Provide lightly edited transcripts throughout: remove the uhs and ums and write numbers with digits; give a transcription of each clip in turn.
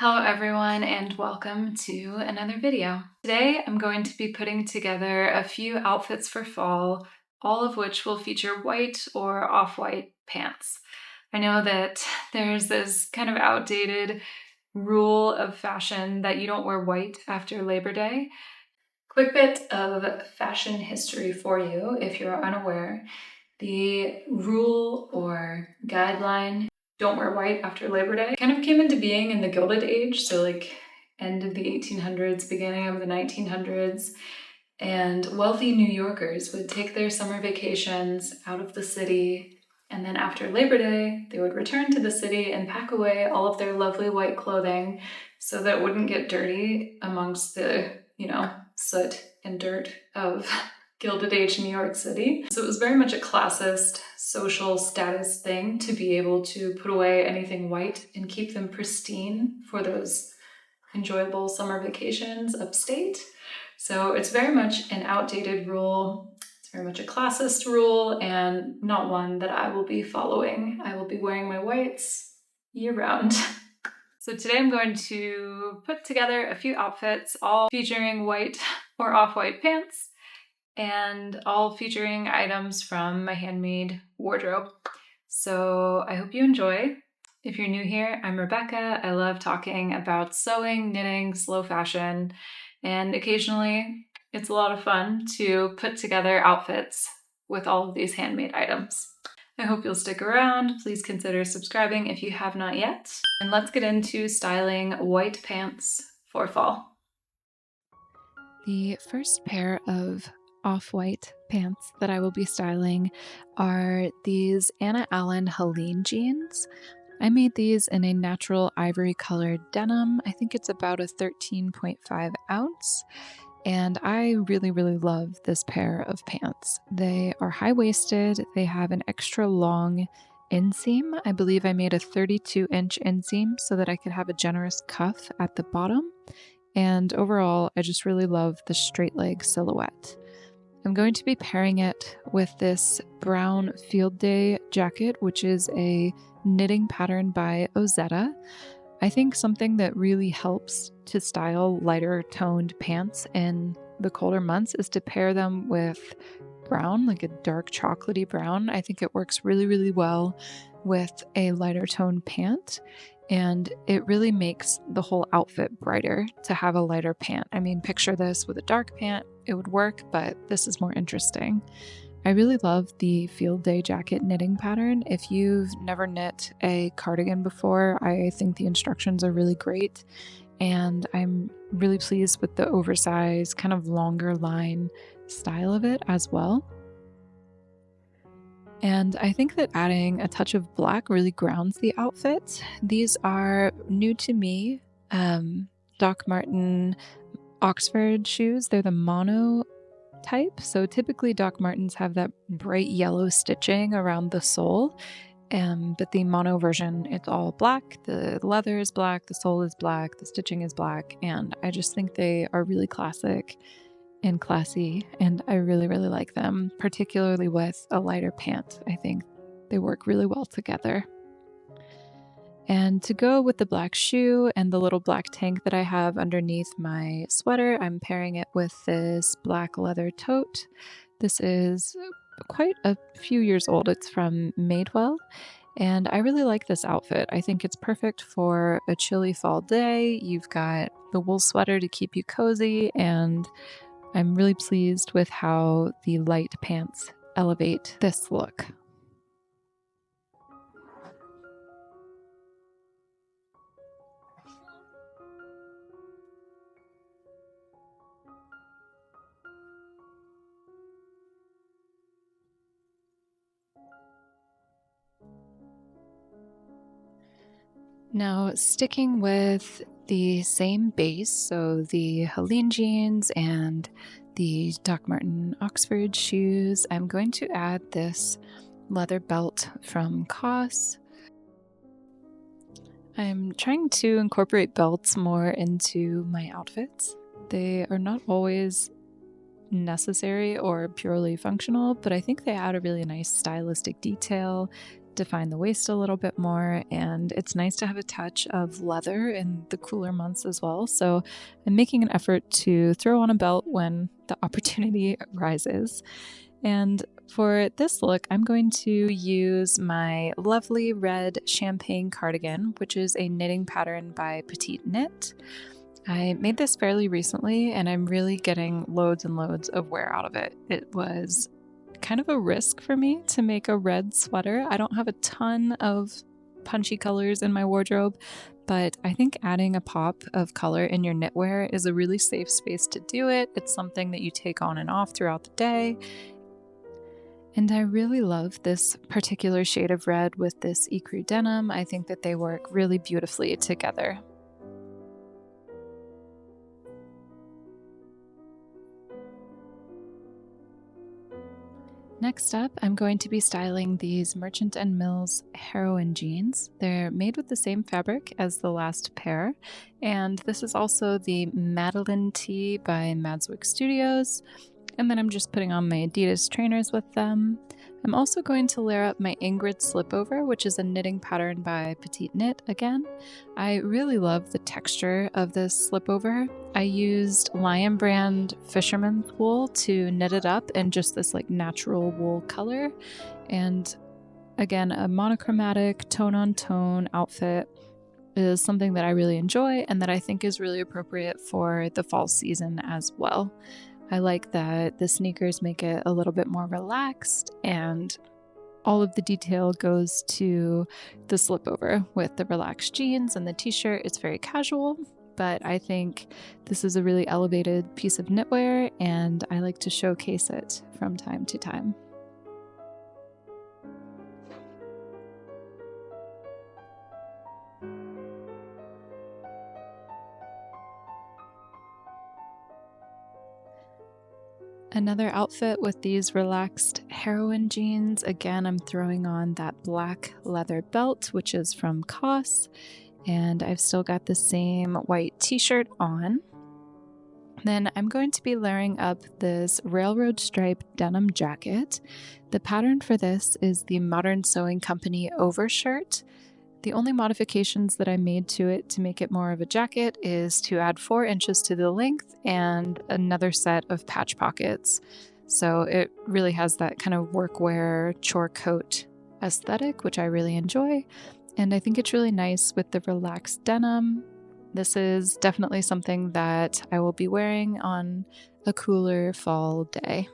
Hello everyone and welcome to another video. Today I'm going to be putting together a few outfits for fall, all of which will feature white or off-white pants. I know that there's this kind of outdated rule of fashion that you don't wear white after Labor Day. Quick bit of fashion history for you if you're unaware. The rule or guideline, don't wear white after Labor Day, kind of came into being in the Gilded Age, so like end of the 1800s, beginning of the 1900s, and wealthy New Yorkers would take their summer vacations out of the city, and then after Labor Day, they would return to the city and pack away all of their lovely white clothing so that it wouldn't get dirty amongst the, soot and dirt of Gilded Age New York City. So it was very much a classist social status thing to be able to put away anything white and keep them pristine for those enjoyable summer vacations upstate. So it's very much an outdated rule. It's very much a classist rule and not one that I will be following. I will be wearing my whites year round. So today I'm going to put together a few outfits, all featuring white or off-white pants, and all featuring items from my Handmade wardrobe. So I hope you enjoy. If you're new here, I'm Rebecca. I love talking about sewing, knitting, slow fashion, and occasionally it's a lot of fun to put together outfits with all of these handmade items. I hope you'll stick around. Please consider subscribing if you have not yet. And let's get into styling white pants for fall. The first pair of off-white pants that I will be styling are these Anna Allen Helene jeans. I made these in a natural ivory colored denim. I think it's about a 13.5 ounce. And I really love this pair of pants. They are high-waisted. They have an extra long inseam. I believe I made a 32-inch inseam so that I could have a generous cuff at the bottom. And overall, I just really love the straight leg silhouette. I'm going to be pairing it with this brown Field Day jacket, which is a knitting pattern by Ozetta. I think something that really helps to style lighter toned pants in the colder months is to pair them with brown, like a dark chocolatey brown. I think it works really well with a lighter toned pant, and it really makes the whole outfit brighter to have a lighter pant. I mean, picture this with a dark pant, it would work, but this is more interesting. I really love the Field Day jacket knitting pattern. If you've never knit a cardigan before, I think the instructions are really great, and I'm really pleased with the oversized, kind of longer line style of it as well. And I think that adding a touch of black really grounds the outfit. These are new to me, Doc Marten Oxford shoes. They're the mono type. So typically Doc Martens have that bright yellow stitching around the sole, but the mono version, it's all black. The leather is black, the sole is black, the stitching is black, and I just think they are really classic and classy, and I really like them, particularly with a lighter pant. I think they work really well together. And to go with the black shoe and the little black tank that I have underneath my sweater, I'm pairing it with this black leather tote. This is quite a few years old. It's from Madewell, and I really like this outfit. I think it's perfect for a chilly fall day. You've got the wool sweater to keep you cozy, and I'm really pleased with how the light pants elevate this look. Now, sticking with the same base, so the Helene jeans and the Doc Marten Oxford shoes, I'm going to add this leather belt from COS. I'm trying to incorporate belts more into my outfits. They are not always necessary or purely functional, but I think they add a really nice stylistic detail define the waist a little bit more, and it's nice to have a touch of leather in the cooler months as well. So I'm making an effort to throw on a belt when the opportunity arises. And for this look, I'm going to use my lovely red champagne cardigan, which is a knitting pattern by Petite Knit. I made this fairly recently, and I'm really getting loads and loads of wear out of it. It was kind of a risk for me to make a red sweater. I don't have a ton of punchy colors in my wardrobe, but I think adding a pop of color in your knitwear is a really safe space to do it. It's something that you take on and off throughout the day. And I really love this particular shade of red with this ecru denim. I think that they work really beautifully together. Next up, I'm going to be styling these Merchant & Mills Heroine jeans. They're made with the same fabric as the last pair, and this is also the Madeline tee by Madswick Studios. And then I'm just putting on my Adidas trainers with them. I'm also going to layer up my Ingrid slipover, which is a knitting pattern by Petite Knit again. I really love the texture of this slipover. I used Lion Brand Fisherman's wool to knit it up in just this like natural wool color. And again, a monochromatic tone-on-tone outfit is something that I really enjoy and that I think is really appropriate for the fall season as well. I like that the sneakers make it a little bit more relaxed, and all of the detail goes to the slipover with the relaxed jeans and the t-shirt. It's very casual, but I think this is a really elevated piece of knitwear, and I like to showcase it from time to time. Another outfit with these relaxed heroine jeans. Again, I'm throwing on that black leather belt, which is from COS, and I've still got the same white t-shirt on. Then I'm going to be layering up this railroad stripe denim jacket. The pattern for this is the Modern Sewing Company overshirt. The only modifications that I made to it to make it more of a jacket is to add 4 inches to the length and another set of patch pockets. So it really has that kind of workwear chore coat aesthetic, which I really enjoy. And I think it's really nice with the relaxed denim. This is definitely something that I will be wearing on a cooler fall day.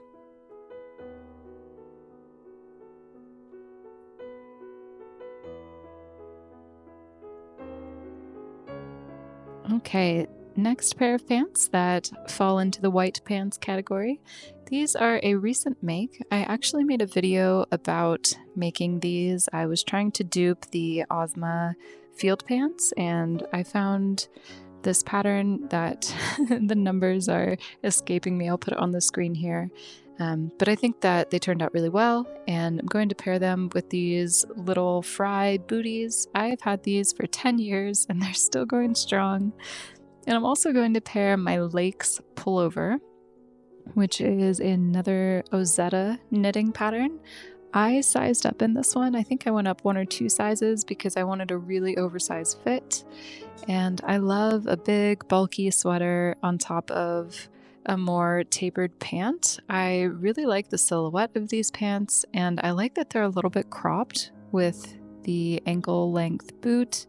Okay, next pair of pants that fall into the white pants category. These are a recent make. I actually made a video about making these. I was trying to dupe the Ozma field pants, and I found this pattern that the numbers are escaping me. I'll put it on the screen here. But I think that they turned out really well, and I'm going to pair them with these little fry booties. I have had these for 10 years and they're still going strong. And I'm also going to pair my Lakes pullover, which is another Ozetta knitting pattern. I sized up in this one. I think I went up 1 or 2 sizes because I wanted a really oversized fit. And I love a big bulky sweater on top of a more tapered pant. I really like the silhouette of these pants, and I like that they're a little bit cropped with the ankle length boot.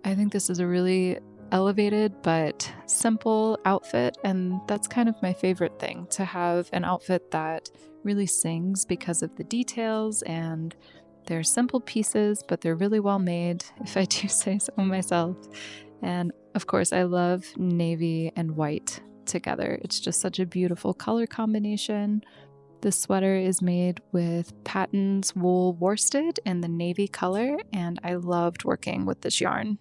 I think this is a really elevated but simple outfit, and that's kind of my favorite thing, to have an outfit that really sings because of the details, and they're simple pieces, but they're really well made, if I do say so myself. And of course, I love navy and white together. It's just such a beautiful color combination. The sweater is made with Patton's wool worsted in the navy color, and I loved working with this yarn.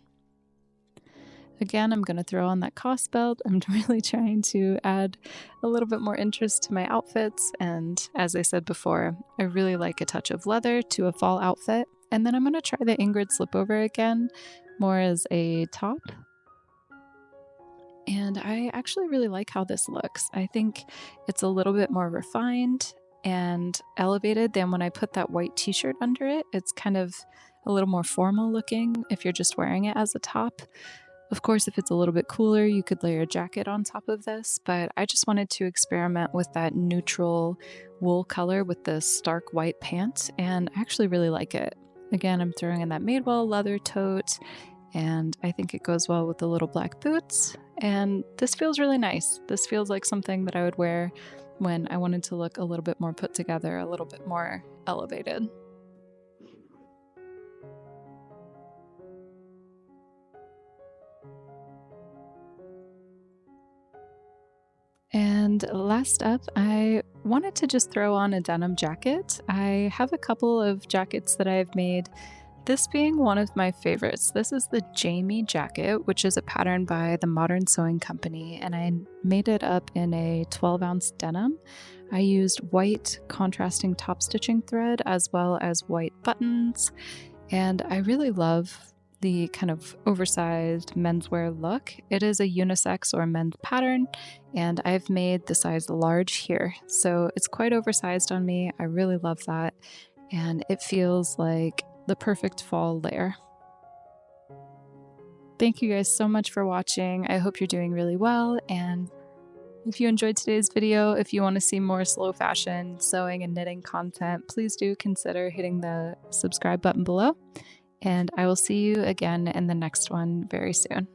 Again, I'm going to throw on that COS belt. I'm really trying to add a little bit more interest to my outfits, and as I said before, I really like a touch of leather to a fall outfit. And then I'm going to try the Ingrid slipover again, more as a top. And I actually really like how this looks. I think it's a little bit more refined. and elevated than when I put that white t-shirt under it. It's kind of a little more formal looking if you're just wearing it as a top. Of course, if it's a little bit cooler, you could layer a jacket on top of this, but I just wanted to experiment with that neutral wool color with the stark white pants, and I actually really like it. Again, I'm throwing in that Madewell leather tote, and I think it goes well with the little black boots, and this feels really nice. This feels like something that I would wear when I wanted to look a little bit more put together, a little bit more elevated. And last up, I wanted to just throw on a denim jacket. I have a couple of jackets that I've made, this being one of my favorites. This is the Jamie jacket, which is a pattern by the Modern Sewing Company, and I made it up in a 12-ounce denim. I used white contrasting top stitching thread as well as white buttons, and I really love the kind of oversized menswear look. It is a unisex or men's pattern, and I've made the size large here, so it's quite oversized on me. I really love that, and it feels like the perfect fall layer. Thank you guys so much for watching. I hope you're doing really well, and if you enjoyed today's video, if you want to see more slow fashion, sewing, and knitting content, please do consider hitting the subscribe button below. And I will see you again in the next one very soon.